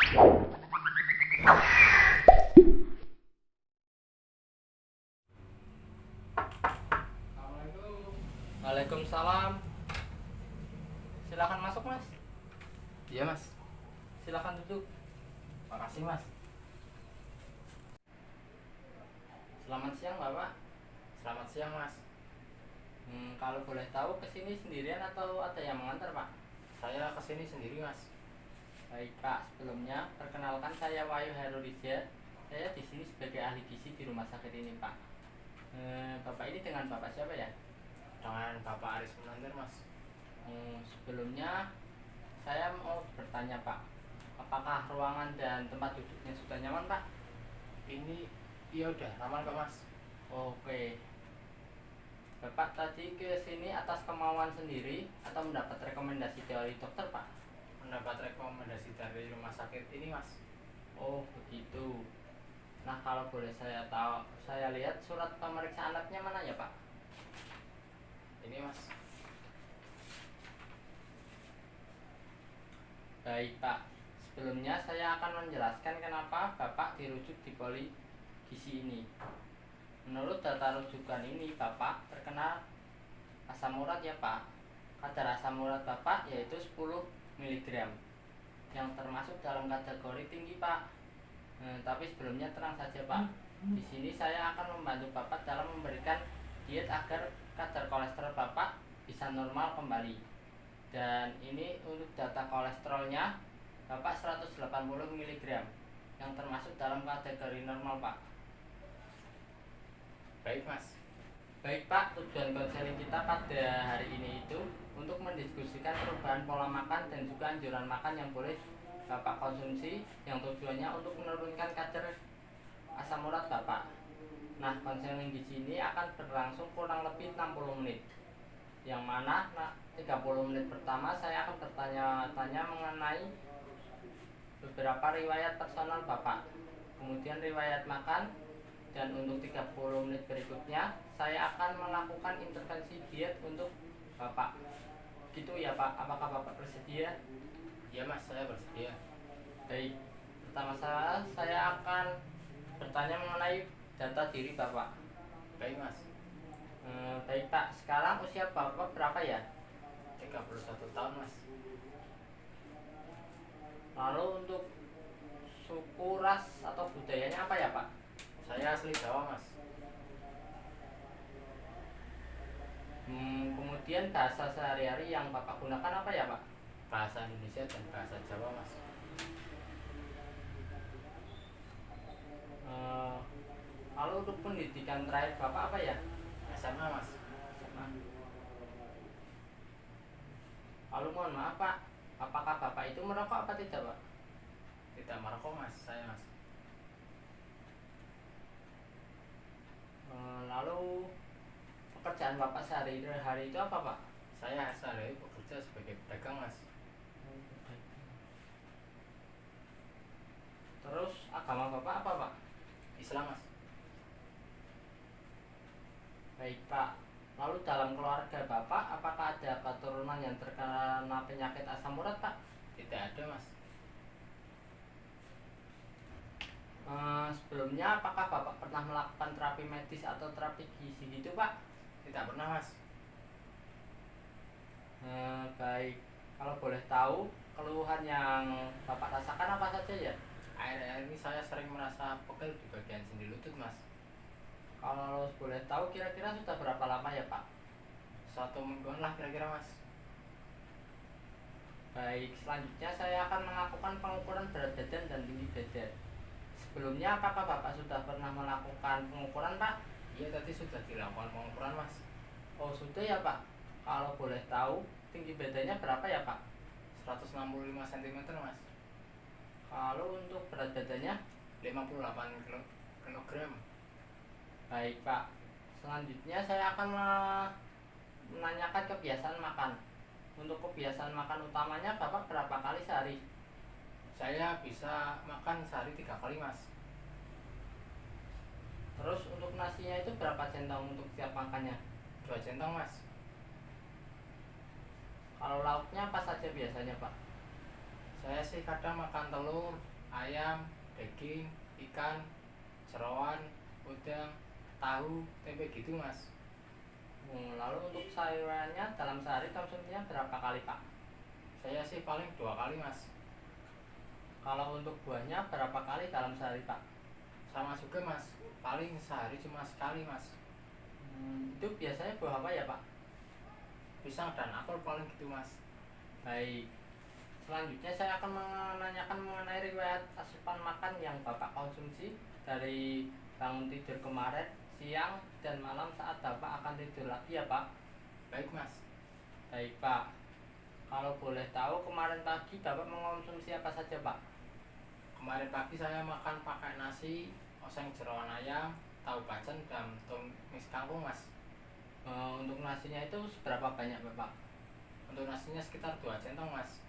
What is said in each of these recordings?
Assalamualaikum. Waalaikumsalam. Silakan masuk, Mas. Iya mas. Silakan duduk. Makasih mas. Selamat siang, Bapak. Selamat siang mas. Kalau boleh tahu kesini sendirian atau ada yang mengantar, Pak? Saya kesini sendiri mas. Baik, Pak. Sebelumnya perkenalkan, saya Wahyu Herodiza. Saya di sini sebagai ahli gizi di rumah sakit ini, Pak. Bapak ini dengan Bapak siapa ya? Dengan Bapak Aris Munantir mas. Sebelumnya saya mau bertanya, Pak. Apakah ruangan dan tempat duduknya sudah nyaman, Pak? Ini iya udah aman kok mas. Oke. Bapak tadi ke sini atas kemauan sendiri atau mendapat rekomendasi dari dokter, Pak? Mendapat rekomendasi dari rumah sakit ini mas. Oh, begitu. Nah, kalau boleh saya tahu, saya lihat surat pemeriksaan labnya mana ya, Pak? Ini mas. Baik, Pak. Sebelumnya saya akan menjelaskan kenapa Bapak dirujuk di poli gizi ini. Menurut data rujukan ini, Bapak terkena asam urat ya, Pak. Kadar asam urat Bapak yaitu 10 mg yang termasuk dalam kategori tinggi, Pak. Tapi sebelumnya tenang saja, Pak. Di sini saya akan membantu Bapak dalam memberikan diet agar kadar kolesterol Bapak bisa normal kembali. Dan ini untuk data kolesterolnya Bapak 180 mg yang termasuk dalam kategori normal, Pak. Baik mas. Baik, Pak, tujuan konseling kita pada hari ini itu untuk mendiskusikan perubahan pola makan dan juga anjuran makan yang boleh Bapak konsumsi yang tujuannya untuk menurunkan kadar asam urat Bapak. Nah, konseling di sini akan berlangsung kurang lebih 60 menit. Yang mana 30 menit pertama saya akan bertanya-tanya mengenai beberapa riwayat personal Bapak. Kemudian riwayat makan, dan untuk 30 menit berikutnya saya akan melakukan intervensi diet untuk Bapak. Gitu ya, Pak. Apakah Bapak bersedia? Iya mas, saya bersedia. Baik. Pertama saya akan bertanya mengenai data diri Bapak. Baik mas. Baik, Pak. Sekarang usia Bapak berapa ya? 31 tahun mas. Lalu untuk suku, ras, atau budayanya apa ya, Pak? Saya asli Jawa mas. Kemudian bahasa sehari-hari yang Bapak gunakan apa ya, Pak? Bahasa Indonesia dan bahasa Jawa mas. Lalu untuk pendidikan terakhir Bapak apa ya? SMA mas. Lalu mohon maaf, Pak, apakah Bapak itu merokok apa tidak, Pak? Tidak merokok mas, saya mas. Lalu pekerjaan Bapak sehari-hari itu apa, Pak? Saya sehari bekerja sebagai pedagang mas. Terus agama Bapak apa, Pak? Islam mas. Baik, Pak. Lalu dalam keluarga Bapak apakah ada keturunan yang terkena penyakit asam urat, Pak? Tidak ada mas. Sebelumnya apakah Bapak pernah melakukan terapi medis atau terapi gizi gitu, Pak? Tidak pernah mas. Baik. Kalau boleh tahu keluhan yang Bapak rasakan apa saja ya? Akhir-akhir ini saya sering merasa pegel di bagian sendi lutut mas. Kalau boleh tahu kira-kira sudah berapa lama ya, Pak? 1 mingguan lah kira-kira mas. Baik, selanjutnya saya akan melakukan pengukuran berat badan dan tinggi badan. Sebelumnya apakah Bapak sudah pernah melakukan pengukuran, Pak? Iya tadi sudah dilakukan pengukuran mas. Oh, sudah ya, Pak. Kalau boleh tahu tinggi badannya berapa ya, Pak? 165 cm mas. Kalau untuk berat badannya? 58 kg. Baik, Pak. Selanjutnya saya akan menanyakan kebiasaan makan. Untuk kebiasaan makan utamanya Bapak berapa kali sehari? Saya bisa makan sehari 3 kali mas. Terus untuk nasinya itu berapa centong untuk setiap makannya? 2 centong mas. Kalau lauknya apa saja biasanya, Pak? Saya sih kadang makan telur, ayam, daging, ikan, jeroan, udang, tahu, tempe gitu mas. Lalu untuk sayurannya dalam sehari konsumsinya berapa kali Pak? Saya sih paling 2 kali mas. Kalau untuk buahnya berapa kali dalam sehari Pak? Sama juga mas, paling sehari cuma sekali mas. Itu biasanya buah apa ya Pak? Pisang dan apel paling gitu mas. Baik. Selanjutnya saya akan menanyakan mengenai riwayat asupan makan yang Bapak konsumsi dari bangun tidur kemarin, siang, dan malam saat Bapak akan tidur lagi ya Pak? Baik mas. Baik Pak. Kalau boleh tahu kemarin pagi Bapak mengonsumsi apa saja Pak? Kemarin pagi saya makan pakai nasi, oseng jeroan ayam, tahu bacem dan tumis kangkung mas. Untuk nasinya itu seberapa banyak Bapak? Untuk nasinya sekitar 2 centong mas.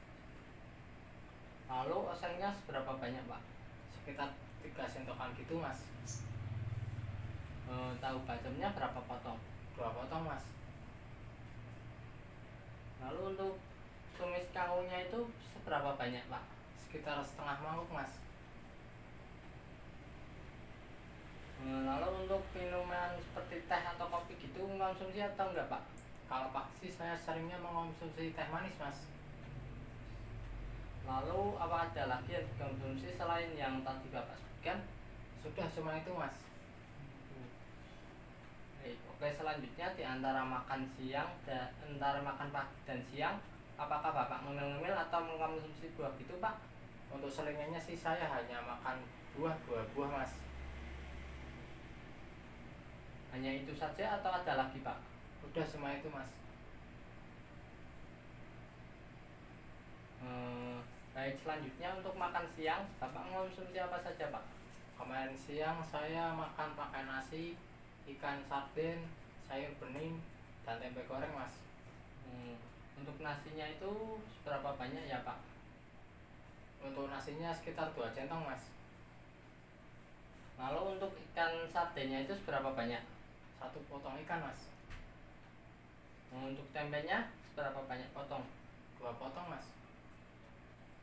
Lalu osengnya seberapa banyak Pak? Sekitar 3 sentokan gitu mas. Tahu bacemnya berapa potong? 2 potong mas. Lalu untuk tumis kangkungnya itu seberapa banyak Pak? Sekitar setengah mangkuk mas. Lalu untuk minuman seperti teh atau kopi gitu mengkonsumsi atau enggak Pak? Kalau pagi sih saya seringnya mengonsumsi teh manis mas. Lalu apa ada lagi yang dikonsumsi selain yang tadi Bapak sebutkan? Sudah cuma itu mas. Baik, oke, selanjutnya di antara makan siang dan antara makan pagi dan siang, apakah Bapak ngemil-ngemil atau mengkonsumsi buah gitu Pak? Untuk selingannya sih saya hanya makan buah mas. Hanya itu saja atau ada lagi Pak? Udah cuma itu mas. Baik, selanjutnya untuk makan siang, Bapak mengonsumsi apa saja Pak? Kemarin siang saya makan pakai nasi, ikan sarden, sayur bening, dan tempe goreng mas. Untuk nasinya itu seberapa banyak ya Pak? Untuk nasinya sekitar 2 centong mas. Lalu untuk ikan sardennya itu seberapa banyak? 1 potong ikan mas. Untuk tempenya seberapa banyak potong? 2 potong mas.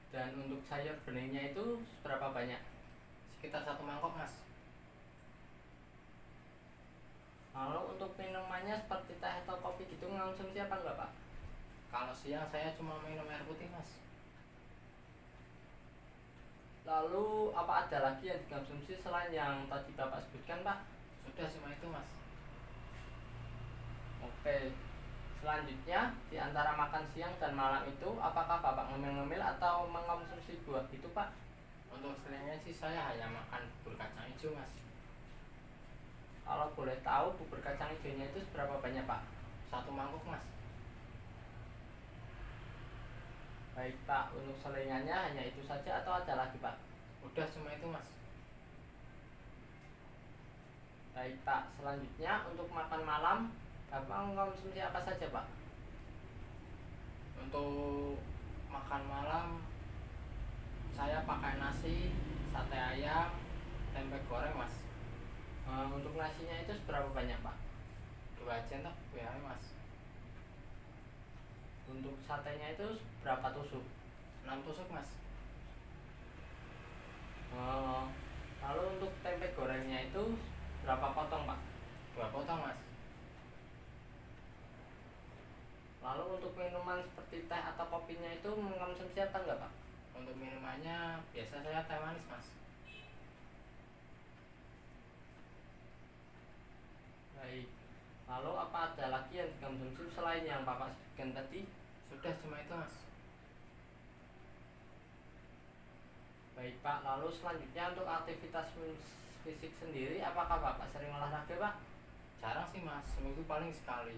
Dan untuk sayur beningnya itu seberapa banyak? Sekitar 1 mangkok mas. Lalu untuk minumannya seperti teh atau kopi gitu mengonsumsi apa enggak Pak? Kalau siang saya cuma minum air putih mas. Lalu apa ada lagi yang dikonsumsi selain yang tadi Bapak sebutkan Pak? Sudah cuma itu mas. Oke, selanjutnya di antara makan siang dan malam itu apakah Bapak ngemil-ngemil atau mengkonsumsi buah gitu Pak? Untuk selingnya sih saya hanya makan bubur kacang hijau mas. Kalau boleh tahu bubur kacang hijaunya itu seberapa banyak Pak? 1 mangkuk mas. Baik Pak, untuk selingannya hanya itu saja atau ada lagi Pak? Udah cuma itu mas. Baik Pak, selanjutnya untuk makan malam Bapak mengkonsumsi apa saja Pak? Untuk makan malam saya pakai nasi, sate ayam, tempe goreng mas. Untuk nasinya itu seberapa banyak Pak? 2 centok ya mas. Untuk satenya itu berapa tusuk? 6 tusuk mas. Lalu untuk tempe gorengnya itu berapa potong Pak? 2 potong mas. Lalu untuk minuman seperti teh atau kopinya itu mengkonsumsi apa enggak Pak? Untuk minumannya biasa saya teh manis mas. Baik. Lalu apa ada lagi yang dikonsumsi selain yang Bapak sebutkan tadi? Sudah cuma itu mas. Baik Pak, lalu selanjutnya untuk aktivitas fisik sendiri apakah Bapak sering olahraga Pak? Jarang sih mas, seminggu paling sekali.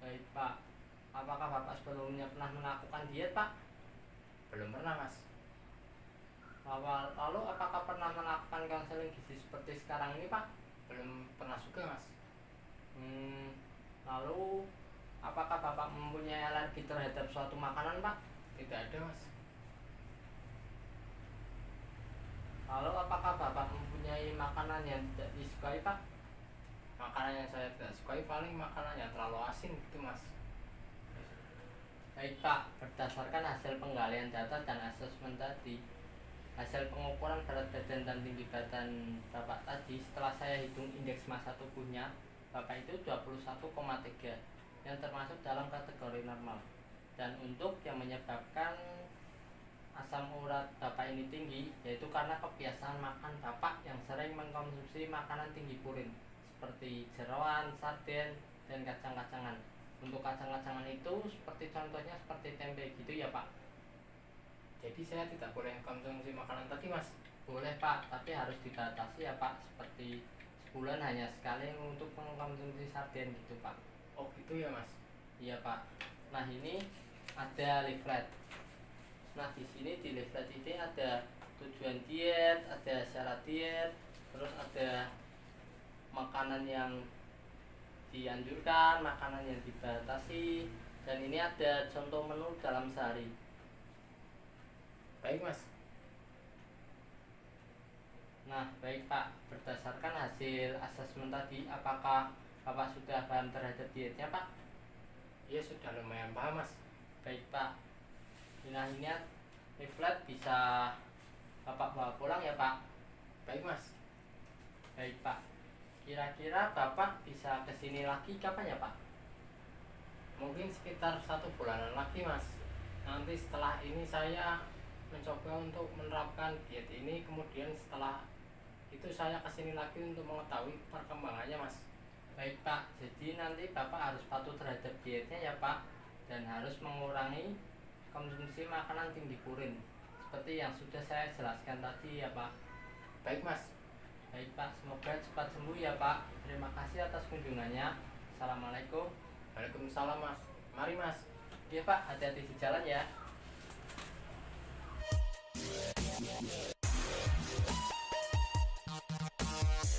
Baik Pak, apakah Bapak sebelumnya pernah melakukan diet Pak? Belum pernah mas. Lalu apakah pernah melakukan konseling gizi seperti sekarang ini Pak? Belum pernah juga mas. Lalu apakah Bapak mempunyai alergi terhadap suatu makanan Pak? Tidak ada mas. Lalu apakah Bapak mempunyai makanan yang tidak disukai Pak? Makanan yang saya tidak sukai paling makanan yang terlalu asin gitu mas. Baik Pak, berdasarkan hasil penggalian data dan asesmen tadi, hasil pengukuran berat badan dan tinggi badan Bapak tadi, setelah saya hitung indeks massa tubuhnya, Bapak itu 21,3 yang termasuk dalam kategori normal. Dan untuk yang menyebabkan asam urat Bapak ini tinggi, yaitu karena kebiasaan makan Bapak yang sering mengkonsumsi makanan tinggi purin seperti jeroan, sarden, dan kacang-kacangan. Untuk kacang-kacangan itu seperti contohnya seperti tempe gitu ya Pak. Jadi saya tidak boleh konsumsi makanan tadi mas? Boleh Pak, tapi harus dibatasi ya Pak. Seperti sebulan hanya sekali untuk mengkonsumsi sarden gitu Pak. Oh gitu ya mas? Iya Pak. Nah ini ada leaflet. Nah di sini di leaflet ini ada tujuan diet, ada syarat diet, terus ada makanan yang dianjurkan, makanan yang dibatasi, dan ini ada contoh menu dalam sehari. Baik mas. Nah baik Pak, berdasarkan hasil asesmen tadi, apakah Bapak sudah paham terhadap dietnya Pak? Iya sudah lumayan paham mas. Baik Pak. Nah ini leaflet bisa Bapak bawa pulang ya Pak. Baik mas. Baik Pak. Kira-kira Bapak bisa kesini lagi kapan ya Pak? Mungkin sekitar 1 bulanan lagi mas. Nanti setelah ini saya mencoba untuk menerapkan diet ini, kemudian setelah itu saya kesini lagi untuk mengetahui perkembangannya mas. Baik Pak, jadi nanti Bapak harus patuh terhadap dietnya ya Pak, dan harus mengurangi konsumsi makanan tinggi purin seperti yang sudah saya jelaskan tadi ya Pak. Baik mas. Baik Pak, semoga cepat sembuh ya Pak. Terima kasih atas kunjungannya. Assalamualaikum. Waalaikumsalam mas. Mari mas. Oke Pak, hati-hati di jalan ya.